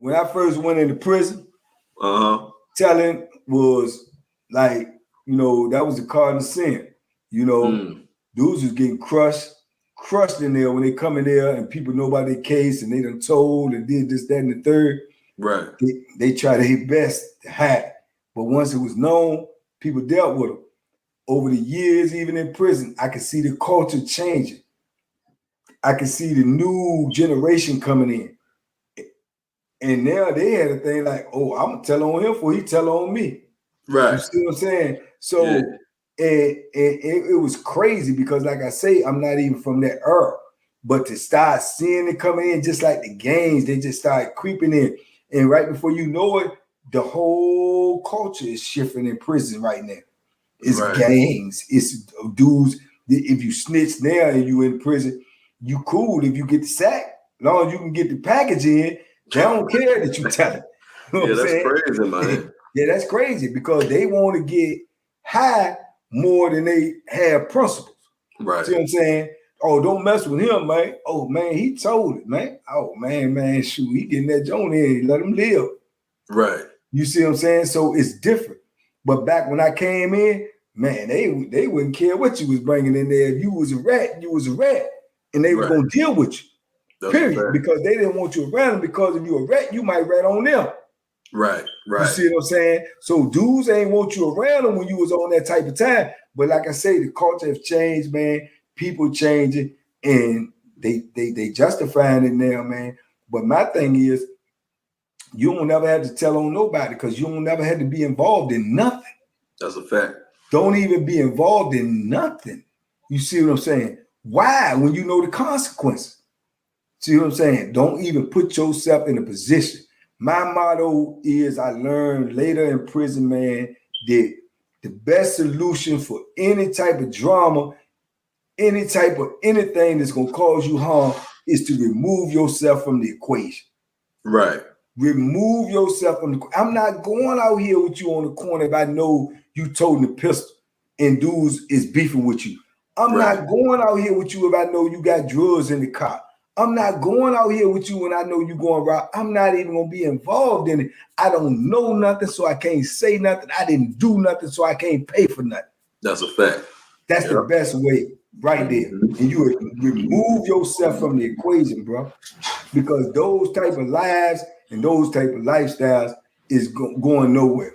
when I first went into prison, Uh-huh. telling was like, that was the cardinal sin. Dudes was getting crushed in there when they come in there and people know about their case and they done told and did this, that, and the third. Right. They try their best to hide it. But once it was known, people dealt with them. Over the years, even in prison, I could see the culture changing. I could see the new generation coming in. And now they had a thing like, oh, I'm going to tell on him before he tell on me. Right. You see what I'm saying? So, and it was crazy because, like I say, I'm not even from that era. But to start seeing it coming in, just like the gangs, they just started creeping in. And right before you know it, the whole culture is shifting in prison right now. It's gangs. It's dudes. If you snitch now and you in prison, you cool if you get the sack. As long as you can get the package in, they don't care that you tell it. You know that's crazy, man. Yeah, that's crazy because they want to get high more than they have principles. Right. See what I'm saying? Oh, don't mess with him, man. Oh, man, he told it, man. Oh, man, shoot, he getting that joint in. Let him live. Right. You see what I'm saying? So it's different. But back when I came in, man, they wouldn't care what you was bringing in there. If you was a rat, you was a rat. And they were going to deal with you. That's period. Because they didn't want you around them because if you're a rat, you might rat on them. Right. You see what I'm saying? So dudes ain't want you around them when you was on that type of time. But like I say, the culture has changed, man. People changing and they justifying it now, man. But my thing is, you don't never have to tell on nobody because you don't never have to be involved in nothing. That's a fact. Don't even be involved in nothing. You see what I'm saying? Why? When you know the consequences. See what I'm saying? Don't even put yourself in a position. My motto is I learned later in prison, man, that the best solution for any type of drama, any type of anything that's going to cause you harm is to remove yourself from the equation. Right. Remove yourself from the. I'm not going out here with you on the corner if I know you toting the pistol and dudes is beefing with you. I'm not going out here with you if I know you got drugs in the car. I'm not going out here with you when I know you going around. I'm not even going to be involved in it. I don't know nothing, so I can't say nothing. I didn't do nothing, so I can't pay for nothing. That's a fact. That's the best way right there. And you remove yourself from the equation, bro, because those type of lives and those type of lifestyles is going nowhere.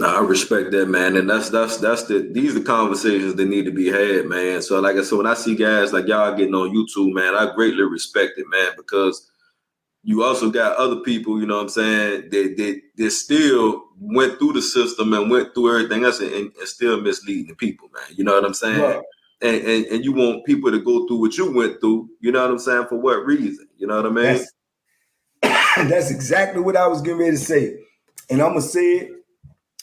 Nah, I respect that, man, and these are conversations that need to be had, man. So, like I said, when I see guys like y'all getting on YouTube, man, I greatly respect it, man, because you also got other people, you know what I'm saying, that still went through the system and went through everything else and still misleading the people, man. You know what I'm saying? Right. And you want people to go through what you went through, you know what I'm saying, for what reason? You know what I mean? That's exactly what I was getting ready to say. And I'm going to say it.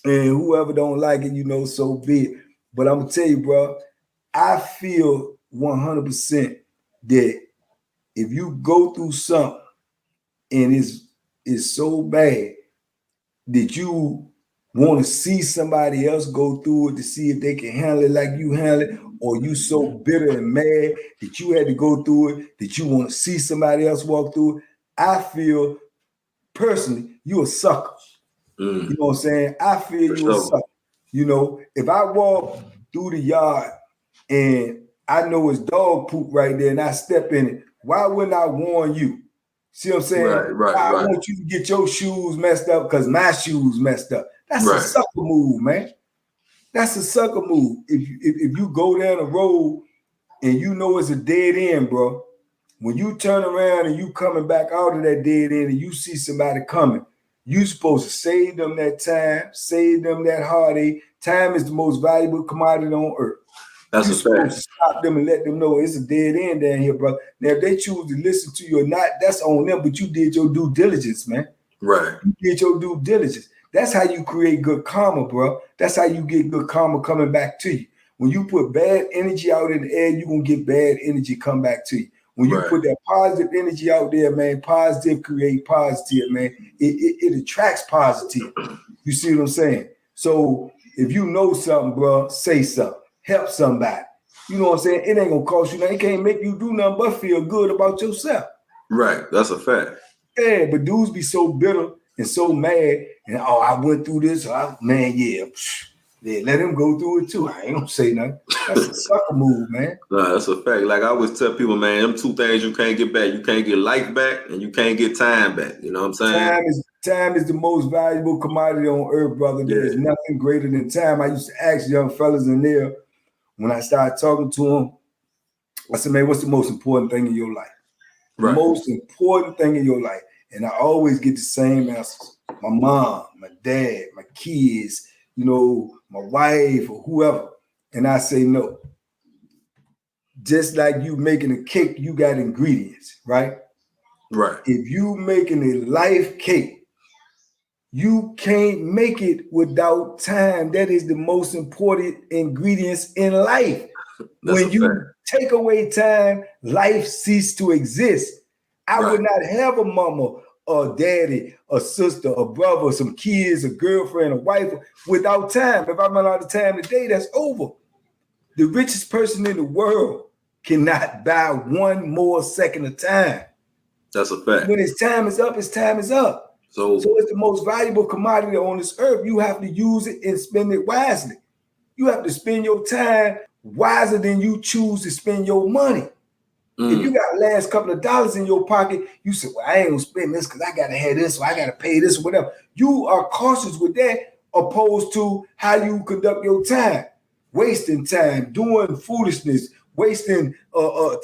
And whoever don't like it, so be it. But I'm going to tell you, bro, I feel 100% that if you go through something and it's so bad that you want to see somebody else go through it to see if they can handle it like you handle it, or you so bitter and mad that you had to go through it, that you want to see somebody else walk through it, I feel personally you a sucker. You know what I'm saying? I feel you a sucker. If I walk through the yard and I know it's dog poop right there and I step in it, why wouldn't I warn you? See what I'm saying? I want you to get your shoes messed up because my shoes messed up. That's a sucker move, man. That's a sucker move. If you go down the road and you know it's a dead end, bro, when you turn around and you coming back out of that dead end and you see somebody coming, you supposed to save them that time, save them that heartache. Time is the most valuable commodity on earth. That's You're supposed to stop them and let them know it's a dead end down here, bro. Now, if they choose to listen to you or not, that's on them, but you did your due diligence, man. Right. You did your due diligence. That's how you create good karma, bro. That's how you get good karma coming back to you. When you put bad energy out in the air, you're going to get bad energy come back to you. When you put that positive energy out there, man, positive create positive, man. It attracts positive. You see what I'm saying? So if you know something, bro, say something. Help somebody. You know what I'm saying? It ain't gonna cost you nothing. It can't make you do nothing but feel good about yourself. Right. That's a fact. Yeah, but dudes be so bitter and so mad, and I went through this. Yeah, let him go through it too. I ain't gonna say nothing. That's a sucker move, man. Nah, that's a fact. Like I always tell people, man, them two things you can't get back. You can't get life back, and you can't get time back. You know what I'm saying? Time is the most valuable commodity on earth, brother. There is nothing greater than time. I used to ask young fellas in there when I started talking to them. I said, man, what's the most important thing in your life? The most important thing in your life. And I always get the same answers. My mom, my dad, my kids, my wife or whoever. And I say, no. Just like you making a cake, you got ingredients, right? Right. If you making a life cake, you can't make it without time. That is the most important ingredients in life. When you take away time, life ceases to exist. I would not have a mama, a daddy, a sister, a brother, some kids, a girlfriend, a wife without time. If I run out of time today, that's over. The richest person in the world cannot buy one more second of time. That's a fact. When his time is up, his time is up. So it's the most valuable commodity on this earth. You have to use it and spend it wisely. You have to spend your time wiser than you choose to spend your money. If you got last couple of dollars in your pocket, you say, well, I ain't gonna spend this because I gotta have this or I gotta pay this or whatever. You are cautious with that opposed to how you conduct your time. Wasting time, doing foolishness, wasting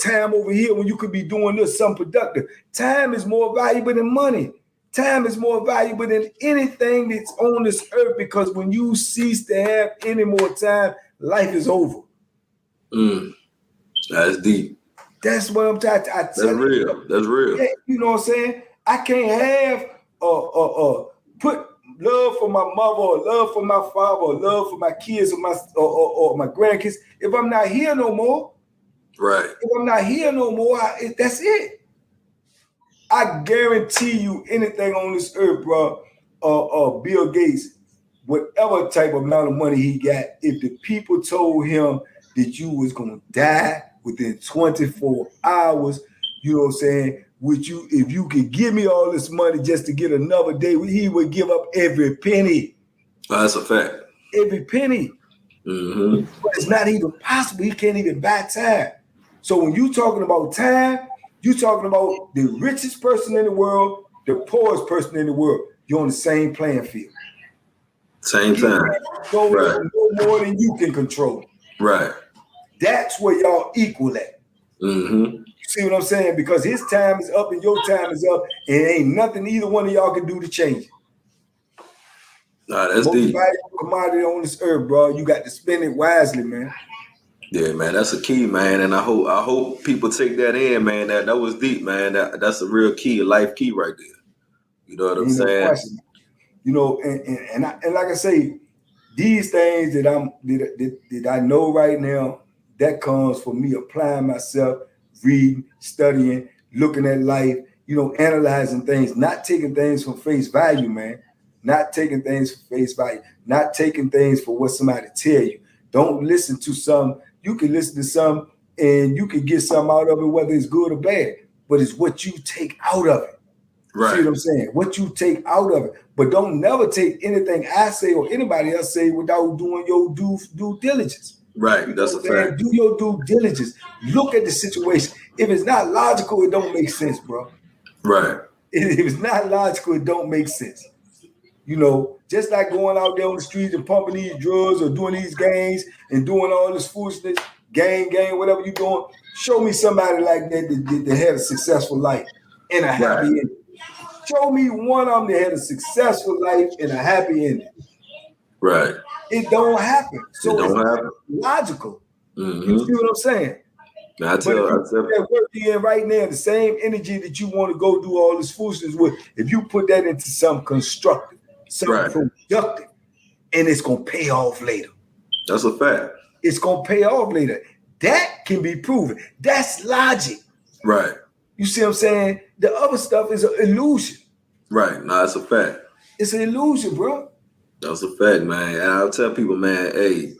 time over here when you could be doing this, something productive. Time is more valuable than money. Time is more valuable than anything that's on this earth because when you cease to have any more time, life is over. That's deep. That's what I'm trying to That's real. That's real. Yeah, you know what I'm saying? I can't have put love for my mother or love for my father or love for my kids or my grandkids if I'm not here no more. Right. If I'm not here no more, that's it. I guarantee you anything on this earth, bro, Bill Gates, whatever type of amount of money he got, if the people told him that you was going to die within 24 hours, you know what I'm saying, if you could give me all this money just to get another day, he would give up every penny. That's a fact. Every penny. Mm-hmm. But it's not even possible. He can't even buy time. So when you talking about time, you're talking about the richest person in the world, the poorest person in the world. You're on the same playing field. Same time. No more than you can control. Right. That's where y'all equal at. Mm-hmm. You see what I'm saying? Because his time is up and your time is up, and ain't nothing either one of y'all can do to change it. Nah, that's most deep. valuable commodity on this earth, bro. You got to spend it wisely, man. Yeah, man, that's a key, man, and I hope people take that in, man. That was deep, man. That's a real key, a life key right there. You know what I'm saying? Question. And like I say, these things that I know right now, that comes from me applying myself, reading, studying, looking at life, analyzing things, not taking things from face value, man. Not taking things for face value, not taking things for what somebody tell you. Don't listen to some. You can listen to some and you can get something out of it, whether it's good or bad, but it's what you take out of it. Right. See what I'm saying? What you take out of it. But don't never take anything I say or anybody else say without doing your due diligence. Right. That's a fact. Do your due diligence. Look at the situation. If it's not logical, it don't make sense, bro. Right. If it's not logical, it don't make sense. Just like going out there on the streets and pumping these drugs or doing these gangs and doing all this foolishness, gang, whatever you're doing, show me somebody like that had a successful life and a happy ending. Show me one of them that had a successful life and a happy ending. Right. It don't happen. So it don't happen. Logical. Mm-hmm. You see what I'm saying? I tell that work you're in right now, the same energy that you want to go do all this foolishness with, if you put that into something constructive, something productive, and it's gonna pay off later. That's a fact. It's gonna pay off later. That can be proven. That's logic. Right. You see what I'm saying? The other stuff is an illusion. Right. No, that's a fact. It's an illusion, bro. That's a fact, man. And I'll tell people, man, hey,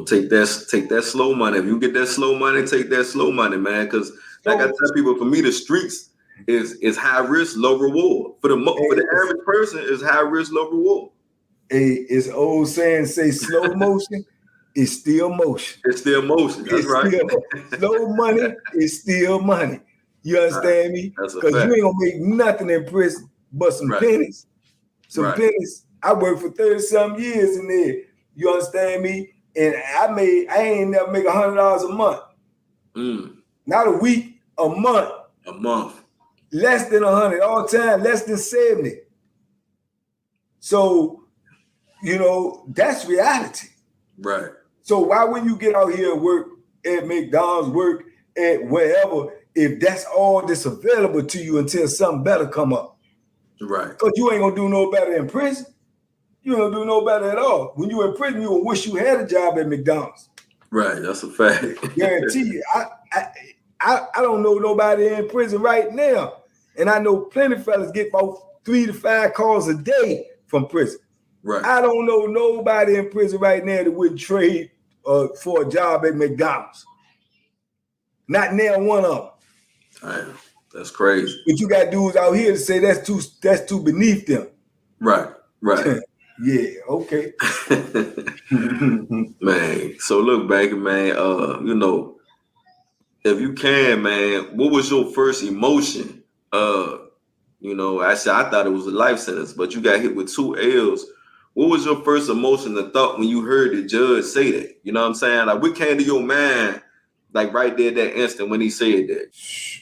take that slow money. If you get that slow money, take that slow money, man. Because like I tell people, for me, the streets, is high risk, low reward. For the average person, is high risk, low reward. It's old saying, say slow motion is still motion. It's still motion. That's right. Slow money is still money. You understand me? Because you ain't gonna make nothing in prison but some pennies. Some pennies. I worked for 30-some years in there. You understand me? And I ain't never make $100 a month. Not a week, a month. A month. Less than 100 all the time, less than 70. So, you know, that's reality. Right. So why when you get out here and work at McDonald's, work at wherever, if that's all that's available to you until something better come up? Right. Because you ain't gonna do no better in prison. You ain't gonna do no better at all. When you in prison, you gonna wish you had a job at McDonald's. Right, that's a fact. Guarantee you. I don't know nobody in prison right now. And I know plenty of fellas get about 3 to 5 calls a day from prison. Right. I don't know nobody in prison right now that wouldn't trade for a job at McDonald's. Not now one of them. Damn, that's crazy. But you got dudes out here to say that's too beneath them. Right, right. Yeah, okay. Man, so look, Banker, man, you know, if you can, man, what was your first emotion? You know, I thought it was a life sentence, but you got hit with 2 L's. What was your first emotion and thought when you heard the judge say that? You know what I'm saying? Like, what came to your mind, like right there that instant when he said that?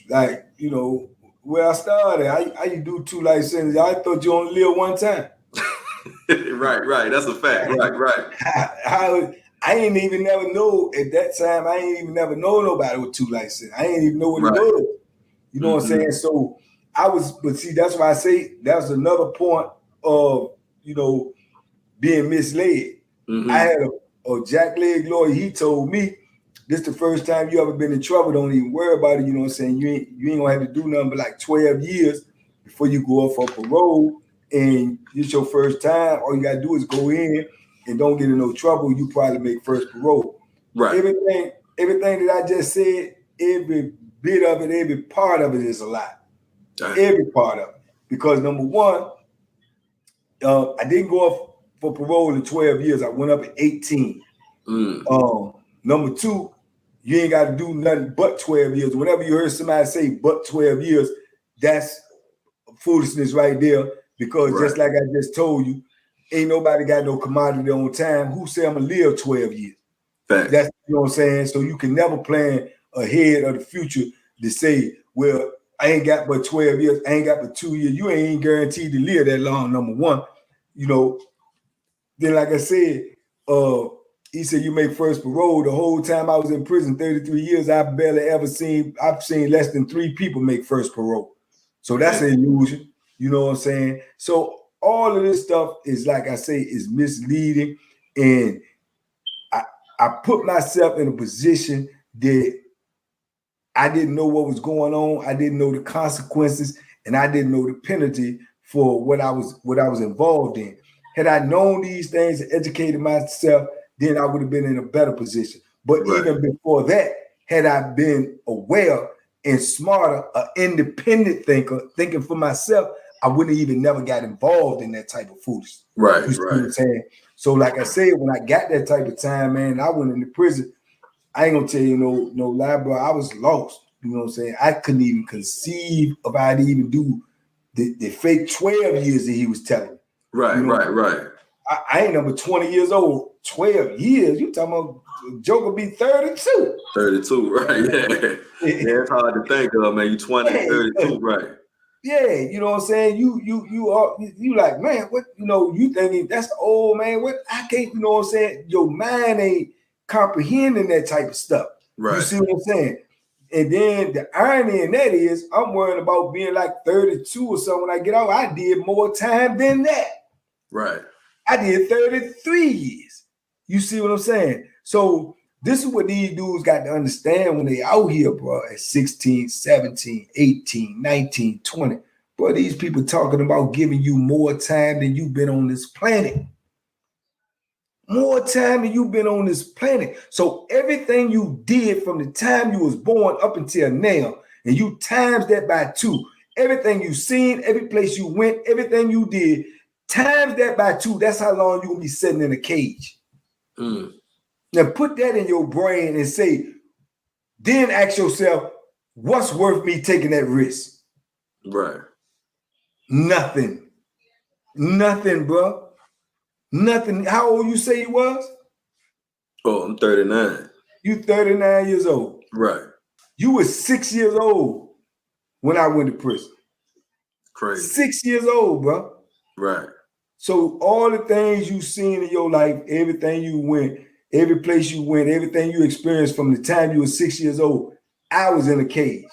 Like, you know, where I started, I do 2 life sentences. I thought you only live one time. Right. That's a fact. Right. I ain't even never know at that time. I ain't even never know nobody with 2 life sentences. I ain't even know what it was. You know what I'm saying? So but see, that's why I say that's another point of, you know, being misled. I had a jackleg lawyer. He told me, this the first time you ever been in trouble. Don't even worry about it. You know what I'm saying? You ain't gonna have to do nothing but like 12 years before you go up for parole. And it's your first time. All you gotta do is go in and don't get in no trouble. You probably make first parole. Right. Everything that I just said, every bit of it, every part of it is a lie. Every part of it. Because number one, I didn't go up for parole in 12 years. I went up at 18. Number two, you ain't got to do nothing but 12 years. Whenever you heard somebody say but 12 years, that's foolishness right there. Because just like I just told you, ain't nobody got no commodity on time. Who say I'm going to live 12 years? Fact. That's, you know what I'm saying? So you can never plan ahead of the future to say, well, I ain't got but 12 years. I ain't got but 2 years. You ain't guaranteed to live that long, number one. You know, then like I said, he said you make first parole. The whole time I was in prison, 33 years, I've seen less than 3 people make first parole. So that's an illusion. You know what I'm saying? So all of this stuff is, like I say, is misleading. And I put myself in a position that I didn't know what was going on. I didn't know the consequences, and I didn't know the penalty for what I was involved in. Had I known these things and educated myself, then I would have been in a better position. But even before that, had I been aware and smarter, an independent thinker, thinking for myself, I wouldn't even never got involved in that type of foolishness. Right. You see what I'm saying? So like I said, when I got that type of time, man, I went into prison. I ain't gonna tell you no lie, bro. I was lost. You know what I'm saying? I couldn't even conceive of I'd even do the fake 12 years that he was telling me. Right, you know? right. I ain't number 20 years old. 12 years? You talking about Joker be 32? 32, right? Yeah, it's hard to think of, man. You 20, 32, right? Yeah, you know what I'm saying? You like, man, what, you know, you thinking that's old, man. What, I can't, you know what I'm saying? Your mind ain't comprehending that type of stuff. Right. You see what I'm saying? And then the irony in that is I'm worrying about being like 32 or something when I get out. I did more time than that. Right. I did 33 years. You see what I'm saying? So this is what these dudes got to understand when they out here, bro, at 16, 17, 18, 19, 20. Bro, these people talking about giving you more time than you've been on this planet. More time than you've been on this planet. So everything you did from the time you was born up until now, and you times that by 2, everything you seen, every place you went, everything you did, times that by 2, that's how long you're gonna be sitting in a cage. Now put that in your brain and say, then ask yourself, what's worth me taking that risk? Right. Nothing. Nothing, bro. Nothing. How old you say you was? Oh, I'm 39. You 39 years old. Right. You were 6 years old when I went to prison. Crazy. 6 years old, bro. Right. So all the things you seen in your life, everything you went, every place you went, everything you experienced from the time you were 6 years old, I was in a cage.